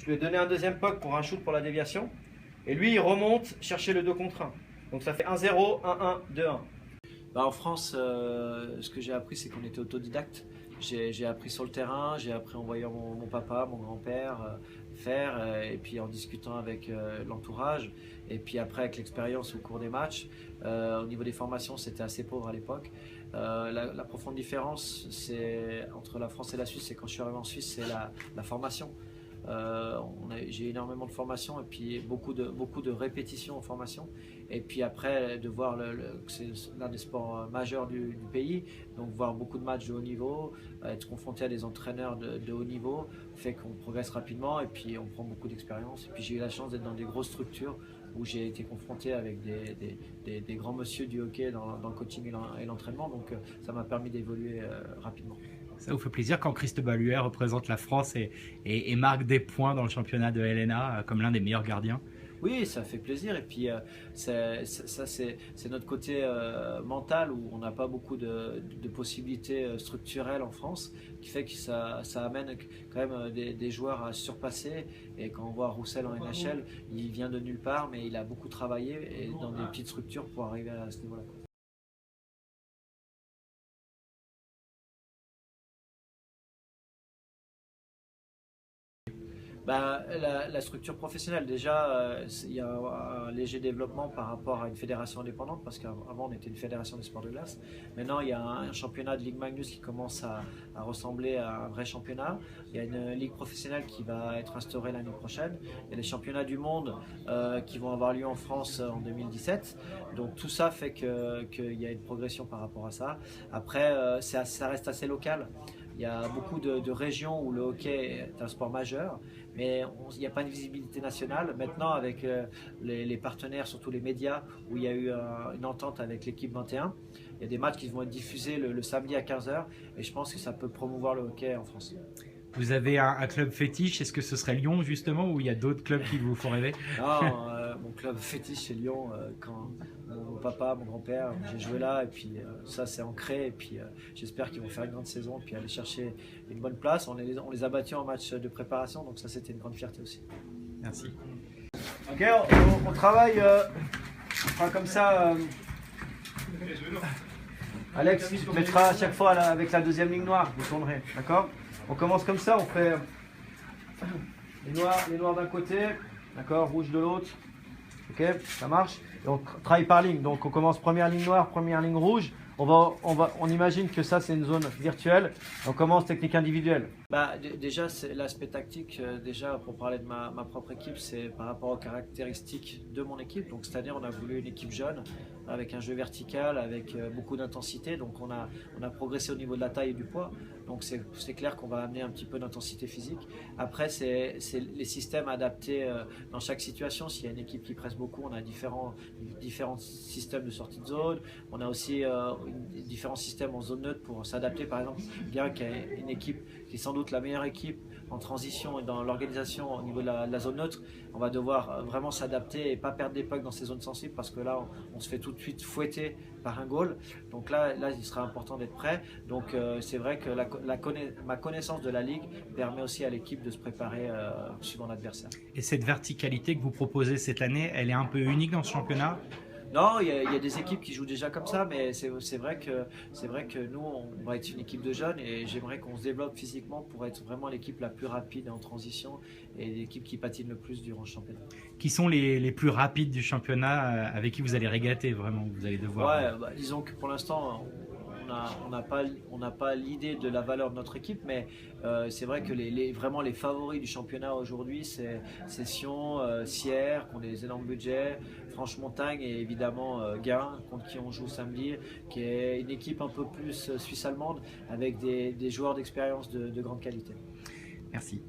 je lui ai donné un deuxième puck pour un shoot pour la déviation. Et lui, il remonte chercher le 2 contre 1. Donc ça fait 1-0, 1-1, 2-1. Bah, en France, ce que j'ai appris, c'est qu'on était autodidacte. J'ai appris sur le terrain, j'ai appris en voyant mon papa, mon grand-père faire, et puis en discutant avec l'entourage, et puis après avec l'expérience au cours des matchs. Au niveau des formations, c'était assez pauvre à l'époque. La profonde différence entre la France et la Suisse, c'est quand je suis arrivé en Suisse, c'est la formation. J'ai énormément de formations et puis beaucoup de répétitions en formation, et puis après de voir que c'est l'un des sports majeurs du pays, donc voir beaucoup de matchs de haut niveau, être confronté à des entraîneurs de haut niveau fait qu'on progresse rapidement et puis on prend beaucoup d'expérience. Et puis j'ai eu la chance d'être dans des grosses structures où j'ai été confronté avec des grands monsieur du hockey dans le coaching et l'entraînement, donc ça m'a permis d'évoluer rapidement. Ça vous fait plaisir quand Cristobal Huet représente la France et marque des points dans le championnat de LNA comme l'un des meilleurs gardiens? Oui, ça fait plaisir, et puis c'est notre côté mental où on n'a pas beaucoup de possibilités structurelles en France, qui fait que ça amène quand même des joueurs à surpasser. Et quand on voit Roussel en NHL, il vient de nulle part, mais il a beaucoup travaillé et dans des petites structures pour arriver à ce niveau-là. Bah, la structure professionnelle, déjà, il y a un léger développement par rapport à une fédération indépendante, parce qu'avant on était une fédération des sports de glace. Maintenant, il y a un championnat de Ligue Magnus qui commence à ressembler à un vrai championnat. Il y a une ligue professionnelle qui va être instaurée l'année prochaine. Il y a les championnats du monde qui vont avoir lieu en France en 2017. Donc tout ça fait qu'il y a une progression par rapport à ça. Après, ça reste assez local. Il y a beaucoup de régions où le hockey est un sport majeur, mais il n'y a pas de visibilité nationale. Maintenant, avec les partenaires, surtout les médias, où il y a eu une entente avec l'équipe 21, il y a des matchs qui vont être diffusés le samedi à 15h, et je pense que ça peut promouvoir le hockey en France. Vous avez un club fétiche, est-ce que ce serait Lyon justement, ou il y a d'autres clubs qui vous font rêver? Non, mon club fétiche c'est Lyon. Quand mon papa, mon grand-père, j'ai joué là, et puis ça c'est ancré, et puis j'espère qu'ils vont faire une grande saison et puis aller chercher une bonne place. On les a battus en match de préparation, donc ça c'était une grande fierté aussi. Merci. Ok, on travaille comme ça. Alex, tu te mettras à chaque fois avec la deuxième ligne noire, vous tournerez, d'accord? On commence comme ça, on fait les noirs d'un côté, d'accord, rouge de l'autre, ok, ça marche. Et on travaille par ligne, donc on commence première ligne noire, première ligne rouge. On imagine que ça c'est une zone virtuelle. On commence technique individuelle. Bah, déjà, l'aspect tactique, déjà pour parler de ma propre équipe, c'est par rapport aux caractéristiques de mon équipe. Donc c'est-à-dire on a voulu une équipe jeune, avec un jeu vertical, avec beaucoup d'intensité. Donc on a progressé au niveau de la taille et du poids. Donc c'est clair qu'on va amener un petit peu d'intensité physique. Après, c'est les systèmes adaptés dans chaque situation. S'il y a une équipe qui presse beaucoup, on a différents systèmes de sortie de zone. On a aussi différents systèmes en zone neutre pour s'adapter. Par exemple, bien qu'il y ait une équipe qui est sans doute la meilleure équipe en transition et dans l'organisation au niveau de la zone neutre, on va devoir vraiment s'adapter et pas perdre des pucks dans ces zones sensibles, parce que là on se fait tout de suite fouetter par un goal. Donc là il sera important d'être prêt. Donc c'est vrai que ma connaissance de la ligue permet aussi à l'équipe de se préparer suivant l'adversaire. Et cette verticalité que vous proposez cette année, elle est un peu unique dans ce championnat? Non, il y a des équipes qui jouent déjà comme ça, mais c'est vrai que nous, on va être une équipe de jeunes, et j'aimerais qu'on se développe physiquement pour être vraiment l'équipe la plus rapide en transition et l'équipe qui patine le plus durant le championnat. Qui sont les plus rapides du championnat avec qui vous allez régater vraiment? Vous allez devoir... Ouais, bah, disons que pour l'instant, on n'a pas l'idée de la valeur de notre équipe, mais c'est vrai que vraiment les favoris du championnat aujourd'hui, c'est Sion, Sierre, qui ont des énormes budgets, Franche-Montagne et évidemment Gain, contre qui on joue samedi, qui est une équipe un peu plus suisse-allemande, avec des joueurs d'expérience de grande qualité. Merci.